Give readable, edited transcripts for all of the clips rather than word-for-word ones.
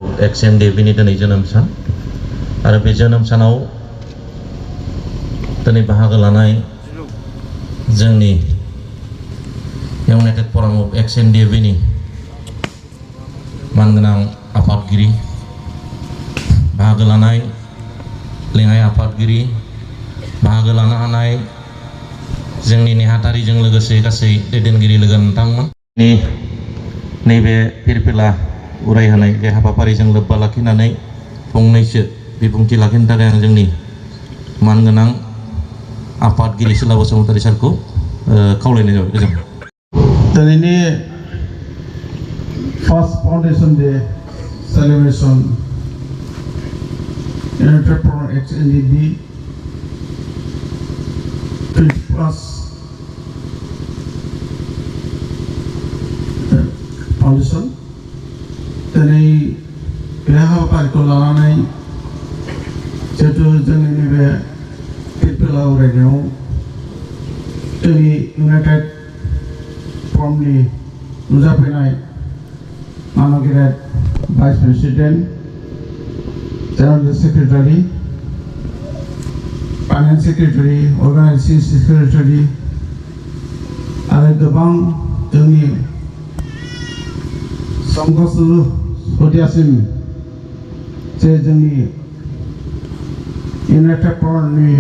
XNDP-नि दिनै जोनोम सान आरो बे जोनोम सानाव दिनै बाहागो लानाय जोंनि इउनाइटेड फराम अफ XNDP-नि मानगोनां आफादगिरि बाहागो लानाय लेङाइ आफादगिरि बाहागो लानो हानाय जोंनि नेहाथारिजों लोगोसे गासै दैदेनगिरि लोगो नोंथांमोन नैबे फिरफिला उरायहोनाय बे हाबाफारिजों लोब्बा लाखिनानै फंनैसो बिबुंथि लाखिनो थाखाय आं जोंनि मानगोनां आफादगिरि सिला बसुमतारी सारखौ खावलायनाय जाबाय। गोजोन्थों। दिनैनि first foundation day celebration united forum XNDP 20+ foundation दिनै बे हाबाफारिखौ लानानै जिहेतु जोंनि नैबे फिरफिला उरायनायाव जोंनि इउनाइटेड फरामनि नुजाफैनाय मानगिरेट vice president general secretary finance secretary organizing secretary आरो गोबां जोंनि समगासैबो हदियासिम जे जोंनि इउनाइटेड फरामनि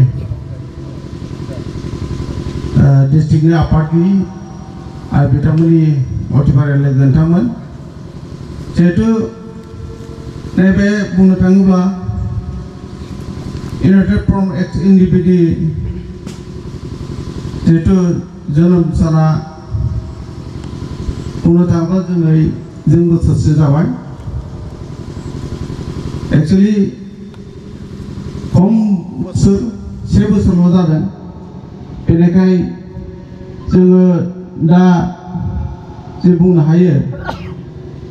डिस्ट्रिक्टनि आफादगिरि आरो बिथांमोननि अथिफारि लोगो नोंथांमोन जिहेतु नैबे बुंनो थाङोब्ला इउनाइटेड फराम XNDP-नि जिहेतु जोनोम साना बुंनो थाङोब्ला दिनै 2 बोसोरसो जाबाय। एक्चुअली खम बोसोर 1 बोसोरल' जादों। बेनिखाय जोङो दा जे बुंनो हायो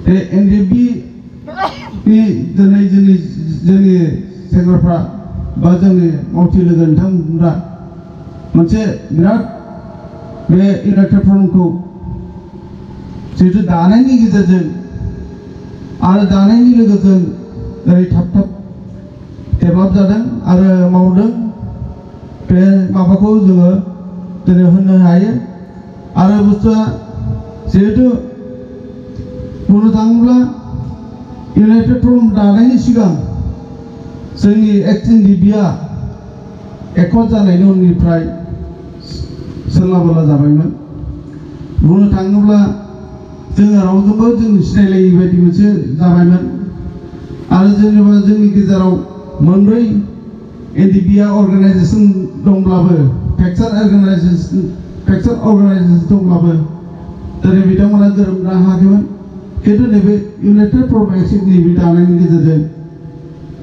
बे NDP-नि दिनै जोंनि सेंग्राफ्रा बा जोंनि मावथि लोगो नोंथांमोनहा मोनसे बिराद बे इउनाइटेड फरामखौ जिहेतु दानायनि गेजेरजों आरो दानायनि लोगोजों ओरै थाब डेभेलप जादों आरो मावदों बे माबाखौ जोङो दिनै होनो हायो। आरो बुस्थुआ जिहेतु बुंनो थाङोब्ला इउनाइटेड फराम दानायनि सिगां जोंनि XNDP-आ एकर्ड जानायनि उननिफ्राय सोरला बोला जाबायमोन। बुंनो थाङोब्ला जोङो रावजोंबो जों सिनायलायै बायदि मोनसे जाबायमोन आरो जेनेबा जोंनि गेजेराव मोनब्रै NDP-आ अर्गानाइजेसन दंब्लाबो फ्रेक्चार अर्गानाइजेसन दंब्लाबो दिनै बिथांमोना गोरोबनो हायाखैमोन। खिन्थु नैबे इउनाइटेड फराम XNDP दानायनि गेजेरजों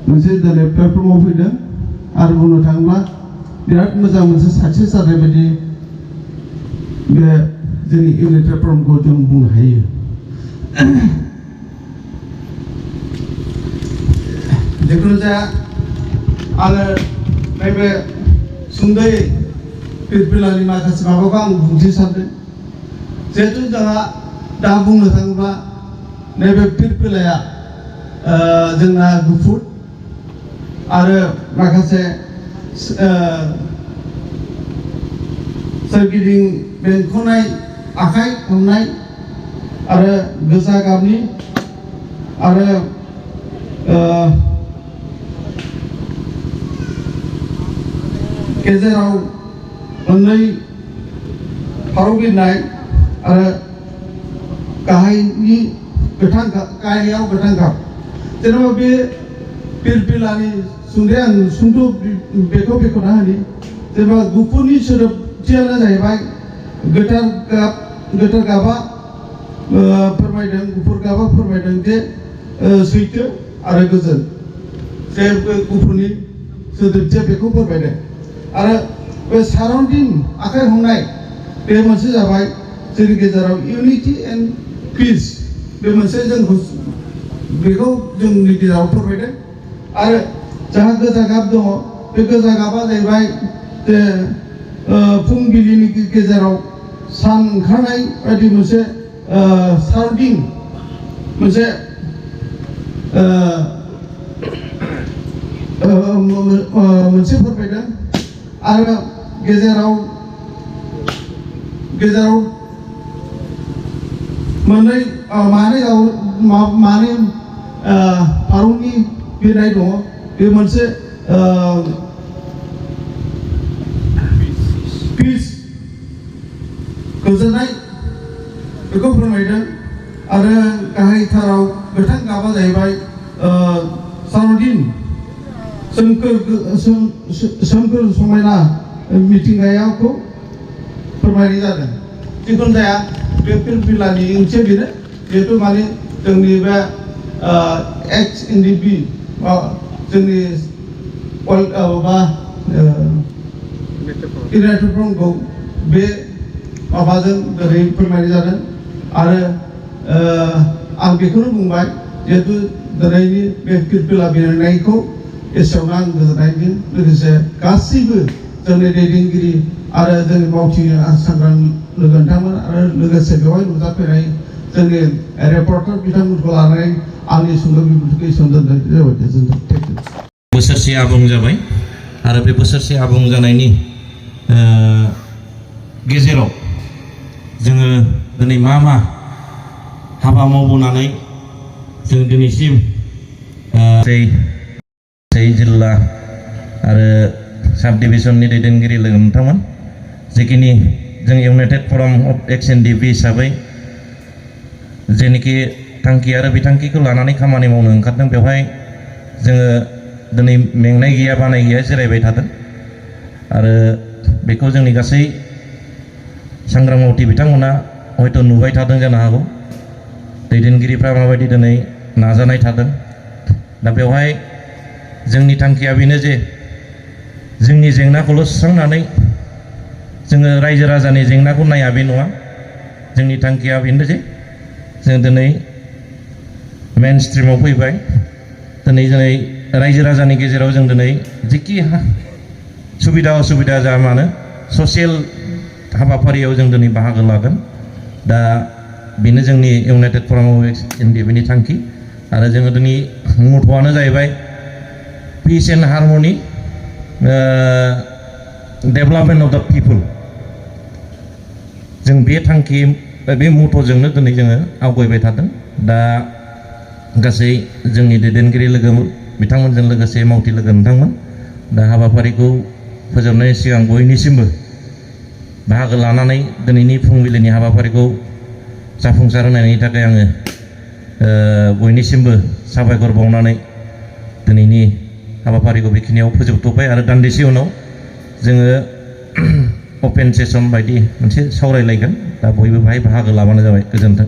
मोनसे दिनै प्लेटफर्माव फैदों आरो बुंनो थाङोब्ला बिराद मोजां मोनसे साक्सेस जानाय बायदि बे जोंनि इउनाइटेड फरामखौ जों बुंनो हायो। जिखुनु जाया आङो नैबे सुंद'यै फिरफिलानि माखासे माबाखौ आं बुंथि सानदों। जिहेतु जोंहा दा बुंनो थाङोब्ला नैबे फिरफिलाया जोंना गुफुर आरो माखासे सोरगिदिं बेंखनाय आखाइ हमनाय आरो गोजा गाबनि आरो गेजेराव मोननै फारौ बिरनाय आरो गाहायनि गाहायाव गोथां गाब जेनेबा बे फिरफिलानि सुंदे आं सुंद' बेखौ बेखेवना होनि जेनेबा गुफुरनि सोदोबथियानो जाहैबाय गोथार गाबा फोरमायदों गुफुर गाबा फोरमायदों जे सैथो आरो गोजोन जे गुफुरनि सोदोबथिया बेखौ फोरमायदों आरो बे साराउन्डिं आखाइ हमनाय बे मोनसे जाबाय जोंनि गेजेराव इउनिटि एन्ड पिस बे मोनसे जोंखौ बेखौ जोंनि गेजेराव फोरमायदों आरो जाहा गोजा गाब दङ बे गोजा गाबा जाहैबाय जे फुंबिलिनि गेजेराव सान ओंखारनाय बायदि मोनसे साराउन्डिं मोनसे मोनसे फोरमायदों आरो गेजेराव मानै फारौनि बिरनाय दङ बे मोनसे पिस गोजोननाय बेखौ फोरमायदों आरो गाहायथाराव गोथां गाबा जाहैबाय सारदिन सोमखोर समायना मिथिंगायाखौ फोरमायनाय जादों जिखुनु जाया बे फिल्मनि ओंथिया बेनो जिहेतु माने जोंनि बे XNDP जोंनि इउनाइटेड फ्रन्टखौ बे माबाजों दिनै फोरमायनाय जादों आरो आं बेखौनो बुंबाय जिहेतु दिनैनि बे फिल्म बिनायखौ एसेयावनो आं गोजोननायजों लोगोसे गासैबो जोंनि दैदेनगिरि आरो जोंनि मावथि सांग्रां लोगो नोंथांमोन आरो लोगोसे बेवहाय नुजाफैनाय जोंनि रिपर्टार बिथांमोनखौ लानानै आंनि सुंद' बिबुंथिखौ एसेयावनो दोननाय जाबाय गोजोनथों। बोसोरसे आबुं जाबाय आरो बे बोसोरसे आबुं जानायनि गेजेराव जोङो दिनै मा हाबा मावबोनानै जों दिनैसिम जिल्ला आरो साब डिभिजननि दैदेनगिरि लोगो नोंथांमोन जेखिनि जों इउनाइटेड फराम अफ XNDP हिसाबै जेनोखि थांखि आरो बिथांखिखौ लानानै खामानि मावनो ओंखारदों बेवहाय जोङो दिनै मेंनाय गैया बानाय गैया जिरायबाय थादों आरो बेखौ जोंनि गासै सांग्रां मावथि बिथांमोना हयथ' नुबाय थादों जानो हागौ दैदेनगिरिफ्रा माबायदि दिनै नाजानाय थादों दा बेवहाय जोंनि थांखिया बेनो जे जोंनि जेंनाखौल' सुस्रांनानै जोङो रायजो राजानि जेंनाखौ नाया बे नङा जोंनि थांखिया बेनो जे जों दिनै मेन स्ट्रिमाव फैबाय दिनै रायजो राजानि गेजेराव जों दिनै जेखि सुबिदा असुबिदा जा मानो ससियेल हाबाफारियाव जों दिनै बाहागो लागोन दा बेनो जोंनि इउनाइटेड फराम अफ XNDPनि थांखि आरो जोङो दिनै मट'आनो जाहैबाय पिस एन्ड हारमनि डेभेलपमेन्ट अफ द पिपोल जों बे थांखि बे मट'जोंनो दिनै जोङो आवगायबाय थादों दा गासै जोंनि दैदेनगिरि लोगो बिथांमोनजों लोगोसे मावथि लोगो नोंथांमोन दा हाबाफारिखौ फोजोबनायनि सिगां बयनिसिमबो बाहागो लानानै दिनैनि फुंबिलिनि हाबाफारिखौ जाफुंसार होनायनि थाखाय आङो बयनिसिमबो साबायखर बावनानै दिनैनि हाबाफारिखौ बेखिनियाव फोजोबथ'बाय आरो दान्दिसे उनाव जोङो अपेन सेसन बायदि मोनसे सावरायलायगोन दा बयबो बाहाय बाहागो लाबानो जाबाय गोजोन्थों।